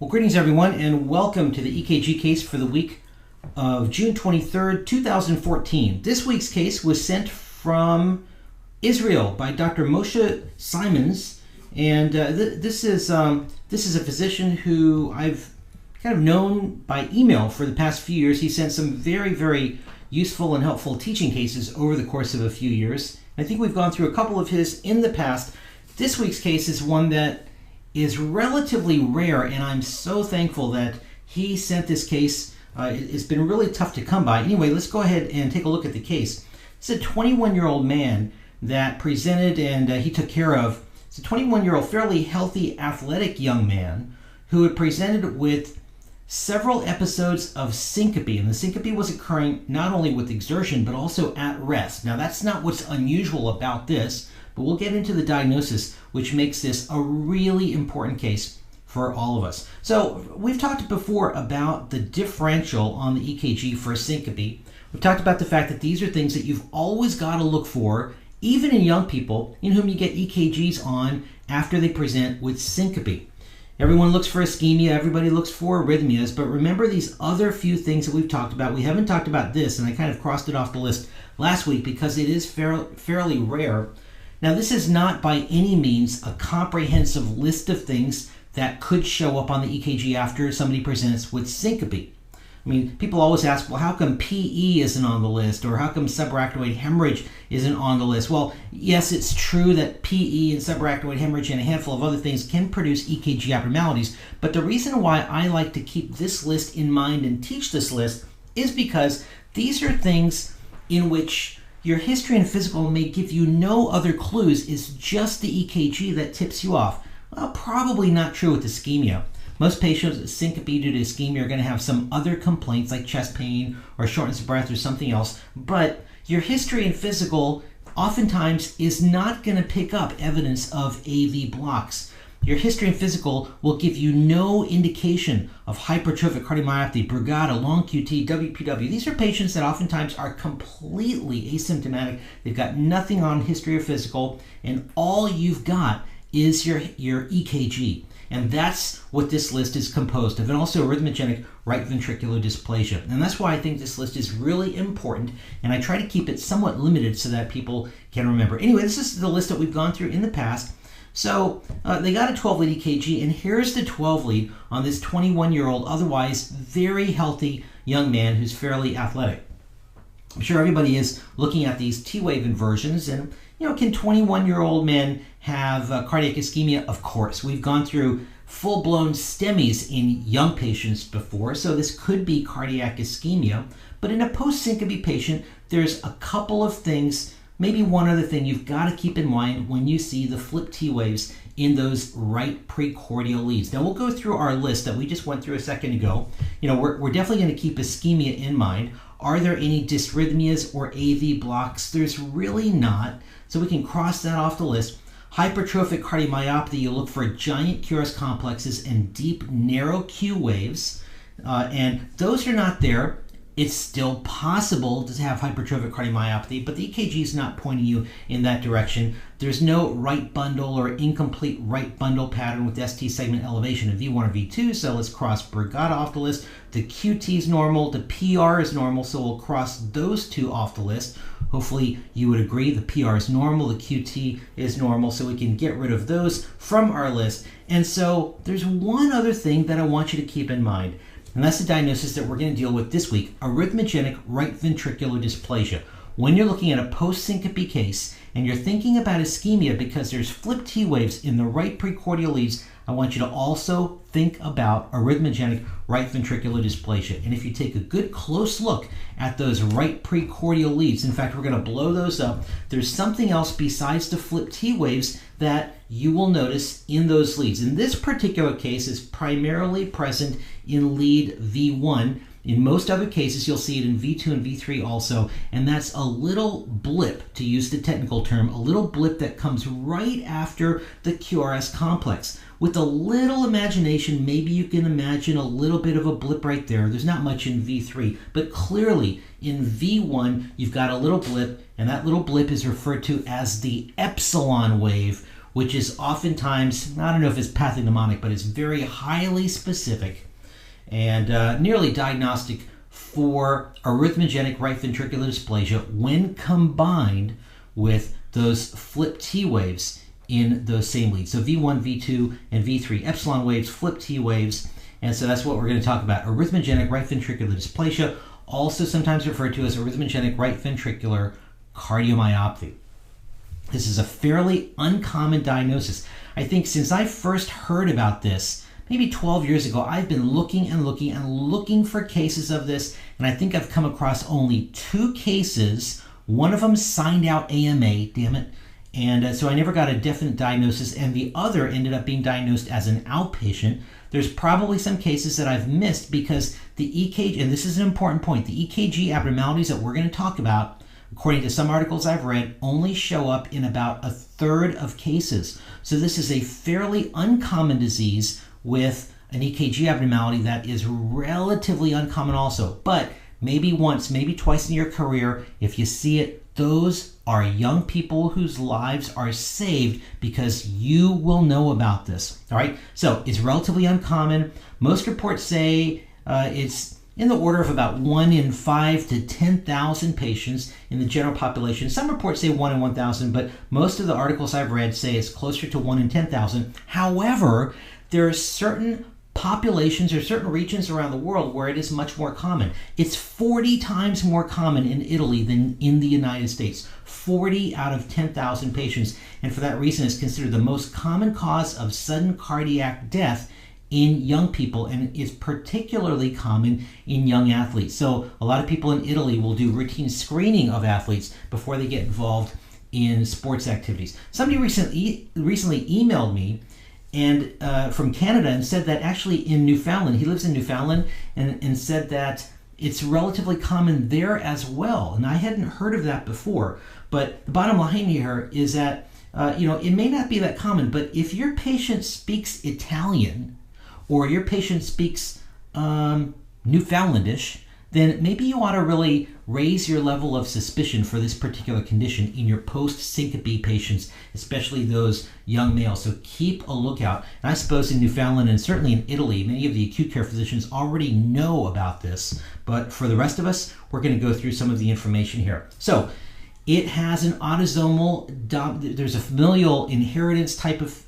Well, greetings everyone, and welcome to the EKG case for the week of June 23rd, 2014. This week's case was sent from Israel by Dr. Moshe Simons, and this is a physician who I've kind of known by email for the past few years. He sent some very useful and helpful teaching cases over the course of a few years. I think we've gone through a couple of his in the past. This week's case is one that is relatively rare, and I'm so thankful that he sent this case. It's been really tough to come by. Anyway, let's go ahead and take a look at the case. It's a 21-year-old man that presented and he took care of. It's a 21-year-old fairly healthy, athletic young man who had presented with several episodes of syncope, and the syncope was occurring not only with exertion but also at rest. Now, that's not what's unusual about this, but we'll get into the diagnosis, which makes this a really important case for all of us. So we've talked before about the differential on the EKG for syncope. We've talked about the fact that these are things that you've always got to look for, even in young people in whom you get EKGs on after they present with syncope. Everyone looks for ischemia, everybody looks for arrhythmias, but remember these other few things that we've talked about. We haven't talked about this, and I kind of crossed it off the list last week because it is fairly rare. Now, this is not by any means a comprehensive list of things that could show up on the EKG after somebody presents with syncope. I mean, people always ask, well, how come PE isn't on the list, or how come subarachnoid hemorrhage isn't on the list? Well, yes, it's true that PE and subarachnoid hemorrhage and a handful of other things can produce EKG abnormalities, but the reason why I like to keep this list in mind and teach this list is because these are things in which your history and physical may give you no other clues. It's just the EKG that tips you off. Well, probably not true with ischemia. Most patients with syncope due to ischemia are going to have some other complaints like chest pain or shortness of breath or something else, but your history and physical oftentimes is not going to pick up evidence of AV blocks. Your history and physical will give you no indication of hypertrophic cardiomyopathy, Brugada, long QT, WPW. These are patients that oftentimes are completely asymptomatic. They've got nothing on history or physical, and all you've got is your EKG. And that's what this list is composed of, and also arrhythmogenic right ventricular dysplasia. And that's why I think this list is really important, and I try to keep it somewhat limited so that people can remember. Anyway, this is the list that we've gone through in the past. So they got a 12-lead EKG, and here's the 12-lead on this 21-year-old, otherwise very healthy young man who's fairly athletic. I'm sure everybody is looking at these T-wave inversions, and can 21-year-old men have cardiac ischemia? Of course. We've gone through full-blown STEMIs in young patients before, so this could be cardiac ischemia. But in a post-syncope patient, there's a couple of things, maybe one other thing you've got to keep in mind when you see the flip T waves in those right precordial leads. Now, we'll go through our list that we just went through a second ago. We're definitely going to keep ischemia in mind. Are there any dysrhythmias or AV blocks? There's really not, so we can cross that off the list. Hypertrophic cardiomyopathy, you look for giant QRS complexes and deep, narrow Q waves, and those are not there. It's still possible to have hypertrophic cardiomyopathy, but the EKG is not pointing you in that direction. There's no right bundle or incomplete right bundle pattern with ST segment elevation of V1 or V2, so let's cross Brugada off the list. The QT is normal, the PR is normal, so we'll cross those two off the list. Hopefully you would agree the PR is normal, the QT is normal, so we can get rid of those from our list. And so there's one other thing that I want you to keep in mind, and that's the diagnosis that we're going to deal with this week, arrhythmogenic right ventricular dysplasia. When you're looking at a post-syncope case and you're thinking about ischemia because there's flipped T waves in the right precordial leads, I want you to also think about arrhythmogenic right ventricular dysplasia. And if you take a good close look at those right precordial leads, in fact, we're going to blow those up, there's something else besides the flipped T waves that you will notice in those leads. In this particular case, it's primarily present in lead V1. In most other cases, you'll see it in V2 and V3 also, and that's a little blip, to use the technical term, a little blip that comes right after the QRS complex. With a little imagination, maybe you can imagine a little bit of a blip right there. There's not much in V3, but clearly in V1, you've got a little blip, and that little blip is referred to as the epsilon wave, which is oftentimes, I don't know if it's pathognomonic, but it's very highly specific and nearly diagnostic for arrhythmogenic right ventricular dysplasia when combined with those flip T waves in those same leads. So V1, V2, and V3 epsilon waves, flip T waves. And so that's what we're going to talk about. Arrhythmogenic right ventricular dysplasia, also sometimes referred to as arrhythmogenic right ventricular cardiomyopathy. This is a fairly uncommon diagnosis. I think since I first heard about this, maybe 12 years ago, I've been looking and looking for cases of this, and I think I've come across only 2 cases. One of them signed out AMA, damn it, and so I never got a definite diagnosis, and the other ended up being diagnosed as an outpatient. There's probably some cases that I've missed because the EKG, and this is an important point, the EKG abnormalities that we're going to talk about, according to some articles I've read, only show up in about 1/3 of cases. So this is a fairly uncommon disease with an EKG abnormality that is relatively uncommon also. But maybe once, maybe twice in your career, if you see it, those are young people whose lives are saved because you will know about this. All right, so it's relatively uncommon. Most reports say it's in the order of about 1 in 5 to 10,000 patients in the general population. Some reports say 1 in 1,000, but most of the articles I've read say it's closer to 1 in 10,000. However, there are certain populations or certain regions around the world where it is much more common. It's 40 times more common in Italy than in the United States. 40 out of 10,000 patients, and for that reason it's considered the most common cause of sudden cardiac death in young people, and is particularly common in young athletes. So a lot of people in Italy will do routine screening of athletes before they get involved in sports activities. Somebody recently emailed me and from Canada and said that actually in Newfoundland, he lives in Newfoundland, and said that it's relatively common there as well. And I hadn't heard of that before. But the bottom line here is that it may not be that common, but if your patient speaks Italian, or your patient speaks Newfoundlandish, then maybe you ought to really raise your level of suspicion for this particular condition in your post-syncope patients, especially those young males. So keep a lookout. And I suppose in Newfoundland and certainly in Italy, many of the acute care physicians already know about this. But for the rest of us, we're going to go through some of the information here. So it has an autosomal, there's a familial inheritance type of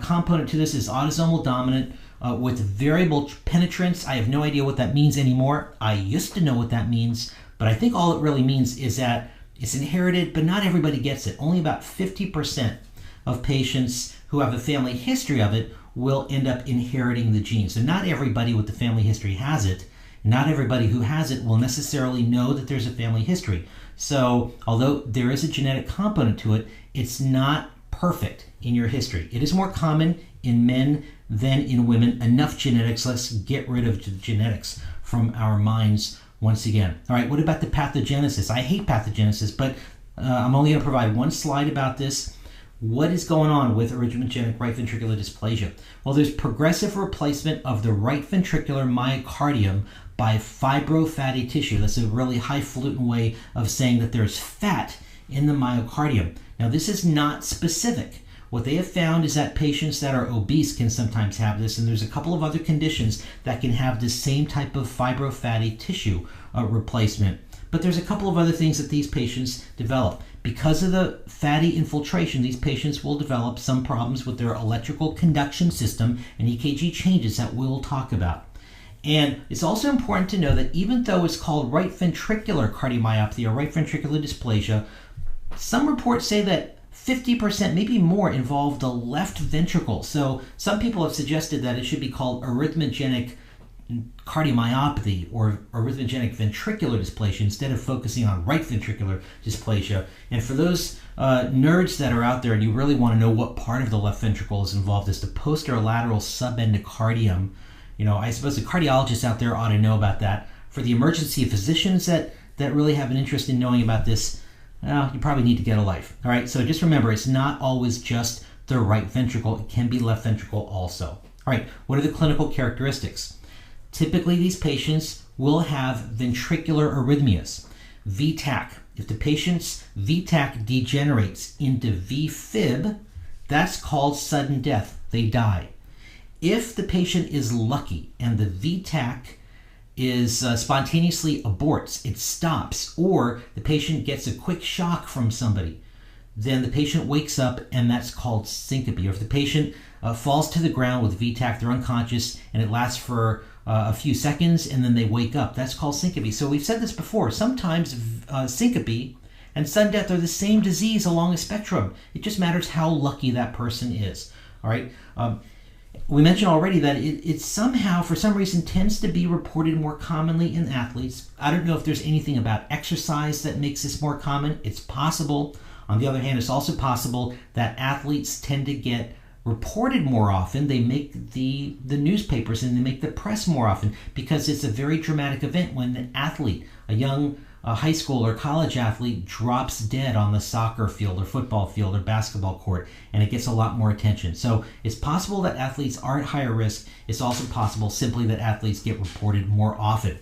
component to this. Is autosomal dominant. With variable penetrance. I have no idea what that means anymore. I used to know what that means, but I think all it really means is that it's inherited, but not everybody gets it. Only about 50% of patients who have a family history of it will end up inheriting the gene. So not everybody with the family history has it. Not everybody who has it will necessarily know that there's a family history. So although there is a genetic component to it, it's not perfect in your history. It is more common in men than in women. Enough genetics. Let's get rid of the genetics from our minds once again. All right, what about the pathogenesis? I hate pathogenesis, but I'm only going to provide one slide about this. What is going on with arrhythmogenic right ventricular dysplasia? Well, there's progressive replacement of the right ventricular myocardium by fibrofatty tissue. That's a really highfalutin way of saying that there's fat in the myocardium. Now, this is not specific. What they have found is that patients that are obese can sometimes have this, and there's a couple of other conditions that can have this same type of fibrofatty tissue replacement. But there's a couple of other things that these patients develop. Because of the fatty infiltration, these patients will develop some problems with their electrical conduction system and EKG changes that we'll talk about. And it's also important to know that even though it's called right ventricular cardiomyopathy or right ventricular dysplasia, some reports say that 50%, maybe more, involve the left ventricle. So some people have suggested that it should be called arrhythmogenic cardiomyopathy or arrhythmogenic ventricular dysplasia instead of focusing on right ventricular dysplasia. And for those nerds that are out there and you really want to know what part of the left ventricle is involved, is the posterolateral subendocardium. I suppose the cardiologists out there ought to know about that. For the emergency physicians that really have an interest in knowing about this, you probably need to get a life. All right, so just remember, it's not always just the right ventricle. It can be left ventricle also. All right, what are the clinical characteristics? Typically, these patients will have ventricular arrhythmias. VTAC. If the patient's VTAC degenerates into VFib, That's called sudden death. They die. If the patient is lucky and the VTAC is spontaneously aborts, it stops, or the patient gets a quick shock from somebody, then the patient wakes up, and that's called syncope. Or if the patient falls to the ground with VTAC, they're unconscious, and it lasts for a few seconds, and then they wake up, that's called syncope. So we've said this before. Sometimes syncope and sudden death are the same disease along a spectrum. It just matters how lucky that person is. All right. We mentioned already that it somehow, for some reason, tends to be reported more commonly in athletes. I don't know if there's anything about exercise that makes this more common. It's possible. On the other hand, it's also possible that athletes tend to get reported more often. They make the newspapers and they make the press more often because it's a very dramatic event when an athlete, a young high school or college athlete, drops dead on the soccer field or football field or basketball court, and it gets a lot more attention. So it's possible that athletes are at higher risk. It's also possible simply that athletes get reported more often.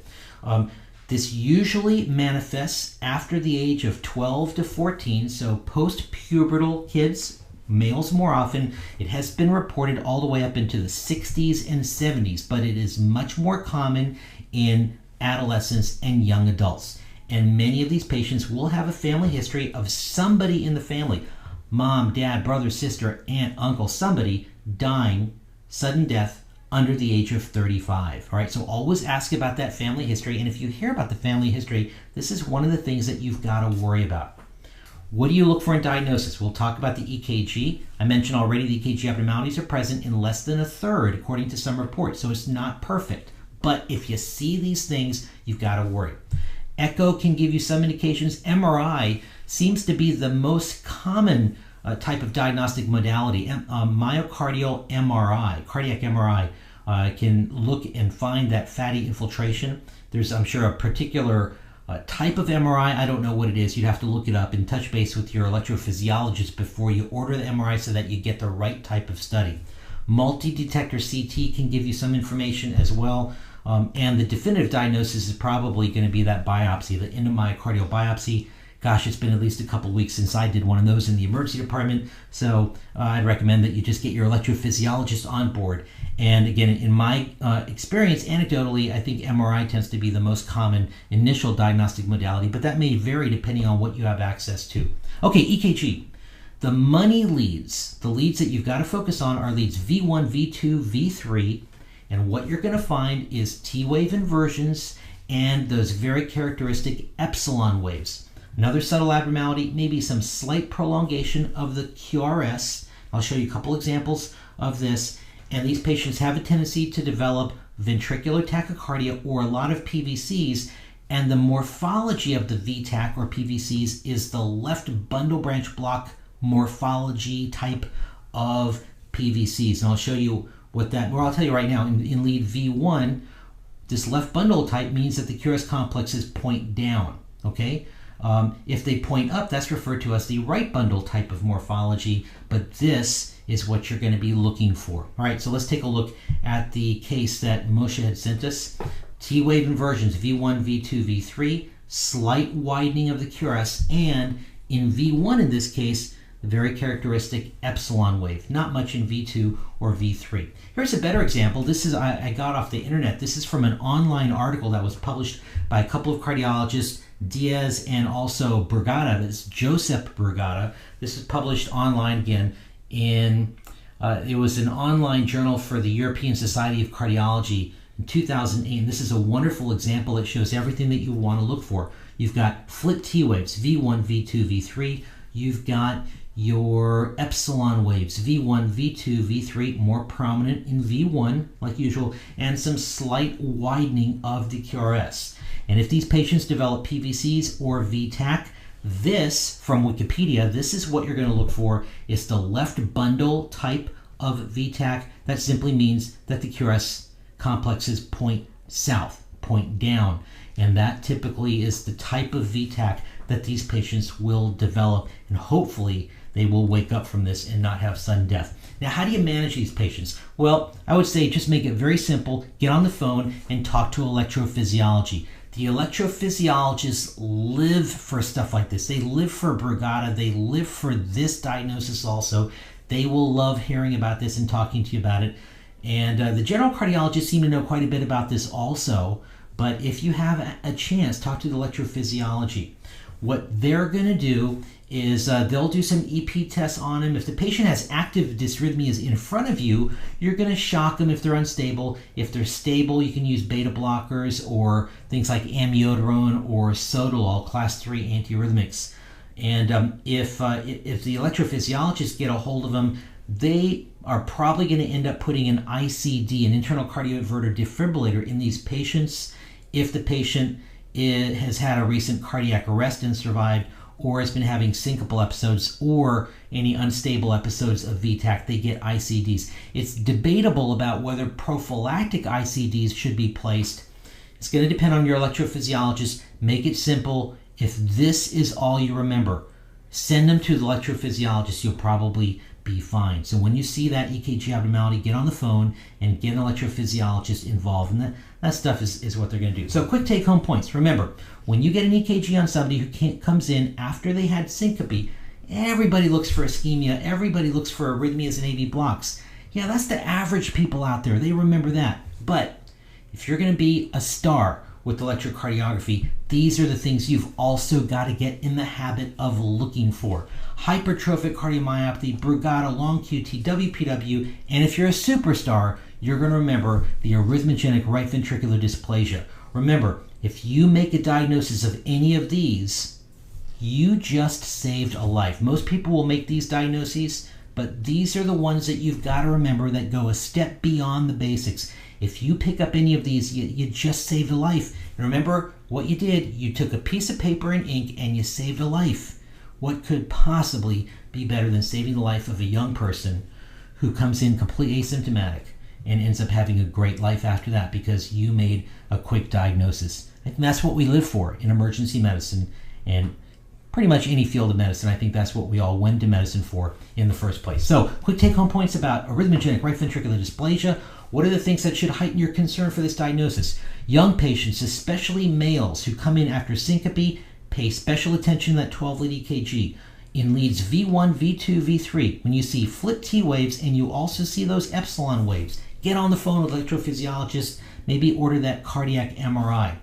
This usually manifests after the age of 12 to 14, so post-pubertal kids, males more often. It has been reported all the way up into the 60s and 70s, but it is much more common in adolescents and young adults. And many of these patients will have a family history of somebody in the family, mom, dad, brother, sister, aunt, uncle, somebody dying, sudden death, under the age of 35. All right, so always ask about that family history. And if you hear about the family history, this is one of the things that you've got to worry about. What do you look for in diagnosis? We'll talk about the EKG. I mentioned already the EKG abnormalities are present in less than a third, according to some reports, so it's not perfect. But if you see these things, you've got to worry. Echo can give you some indications. MRI seems to be the most common type of diagnostic modality. Myocardial MRI, cardiac MRI, can look and find that fatty infiltration. There's, I'm sure, a particular type of MRI. I don't know what it is. You'd have to look it up and touch base with your electrophysiologist before you order the MRI so that you get the right type of study. Multi-detector CT can give you some information as well. And the definitive diagnosis is probably going to be that biopsy, the endomyocardial biopsy. Gosh, it's been at least a couple weeks since I did one of those in the emergency department, so I'd recommend that you just get your electrophysiologist on board. And again, in my experience, anecdotally, I think MRI tends to be the most common initial diagnostic modality, but that may vary depending on what you have access to. Okay, EKG. The money leads, the leads that you've got to focus on are leads V1, V2, V3, and what you're going to find is T-wave inversions and those very characteristic epsilon waves. Another subtle abnormality, maybe some slight prolongation of the QRS. I'll show you a couple examples of this. And these patients have a tendency to develop ventricular tachycardia or a lot of PVCs. And the morphology of the VTAC or PVCs is the left bundle branch block morphology type of PVCs. And I'll show you what that, or I'll tell you right now, in lead V1, this left bundle type means that the QRS complexes point down, okay? If they point up, that's referred to as the right bundle type of morphology, but this is what you're going to be looking for. All right, so let's take a look at the case that Moshe had sent us. T-wave inversions, V1, V2, V3, slight widening of the QRS, and in V1 in this case, the very characteristic epsilon wave, not much in V2 or V3. Here's a better example. This is, I got off the internet. This is from an online article that was published by a couple of cardiologists, Diaz and also Brugada. This is Joseph Brugada. This is published online again in, it was an online journal for the European Society of Cardiology in 2008. And this is a wonderful example that shows everything that you want to look for. You've got flipped T waves, V1, V2, V3. You've got your epsilon waves, V1, V2, V3, more prominent in V1 like usual, and some slight widening of the QRS. And if these patients develop PVCs or VTAC, this, from Wikipedia, this is what you're going to look for. It's the left bundle type of VTAC. That simply means that the QRS complexes point south, point down. And that typically is the type of VTAC that these patients will develop, and hopefully they will wake up from this and not have sudden death. Now, how do you manage these patients? Well, I would say just make it very simple. Get on the phone and talk to electrophysiology. The electrophysiologists live for stuff like this. They live for Brugada. They live for this diagnosis also. They will love hearing about this and talking to you about it. And the general cardiologists seem to know quite a bit about this also. But if you have a chance, talk to the electrophysiology. What they're going to do is they'll do some EP tests on him. If the patient has active dysrhythmias in front of you, you're going to shock them if they're unstable. If they're stable, you can use beta blockers or things like amiodarone or sotalol, class 3 antiarrhythmics. And if the electrophysiologists get a hold of them, they are probably going to end up putting an ICD, an internal cardioverter defibrillator, in these patients if the patient has had a recent cardiac arrest and survived, or has been having syncopal episodes or any unstable episodes of VTAC. They get ICDs. It's debatable about whether prophylactic ICDs should be placed. It's going to depend on your electrophysiologist. Make it simple. If this is all you remember, send them to the electrophysiologist. You'll probably be fine. So when you see that EKG abnormality, get on the phone and get an electrophysiologist involved. And that stuff is what they're going to do. So quick take-home points. Remember, when you get an EKG on somebody who comes in after they had syncope, everybody looks for ischemia. Everybody looks for arrhythmias and AV blocks. Yeah, that's the average people out there. They remember that. But if you're going to be a star with electrocardiography, these are the things you've also got to get in the habit of looking for. Hypertrophic cardiomyopathy, Brugada, long QT, WPW, and if you're a superstar, you're going to remember the arrhythmogenic right ventricular dysplasia. Remember, if you make a diagnosis of any of these, you just saved a life. Most people will make these diagnoses, but these are the ones that you've got to remember that go a step beyond the basics. If you pick up any of these, you just saved a life. And remember what you did. You took a piece of paper and ink and you saved a life. What could possibly be better than saving the life of a young person who comes in completely asymptomatic and ends up having a great life after that because you made a quick diagnosis? I think that's what we live for in emergency medicine and pretty much any field of medicine. I think that's what we all went to medicine for in the first place. So, quick take-home points about arrhythmogenic right ventricular dysplasia. What are the things that should heighten your concern for this diagnosis? Young patients, especially males who come in after syncope, pay special attention to that 12-lead EKG. In leads V1, V2, V3, when you see flip T waves and you also see those epsilon waves, get on the phone with electrophysiologists, maybe order that cardiac MRI.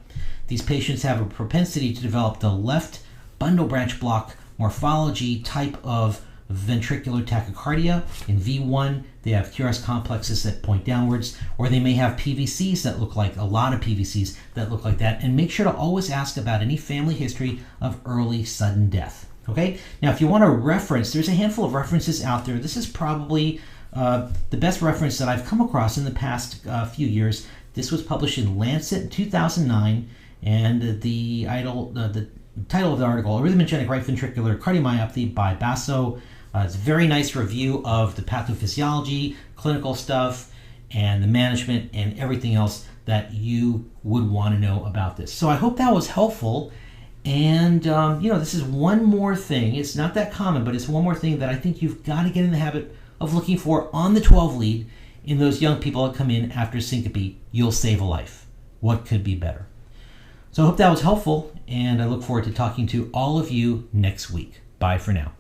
These patients have a propensity to develop the left bundle branch block morphology type of ventricular tachycardia. In V1, they have QRS complexes that point downwards, or they may have PVCs that look like, a lot of PVCs that look like that. And make sure to always ask about any family history of early sudden death. Okay? Now, if you want to reference, there's a handful of references out there. This is probably the best reference that I've come across in the past few years. This was published in Lancet in 2009, and the title of the article, Arrhythmogenic Right Ventricular Cardiomyopathy by Basso. It's a very nice review of the pathophysiology, clinical stuff, and the management and everything else that you would want to know about this. So I hope that was helpful. And, this is one more thing. It's not that common, but it's one more thing that I think you've got to get in the habit of looking for on the 12 lead in those young people that come in after syncope. You'll save a life. What could be better? So I hope that was helpful, and I look forward to talking to all of you next week. Bye for now.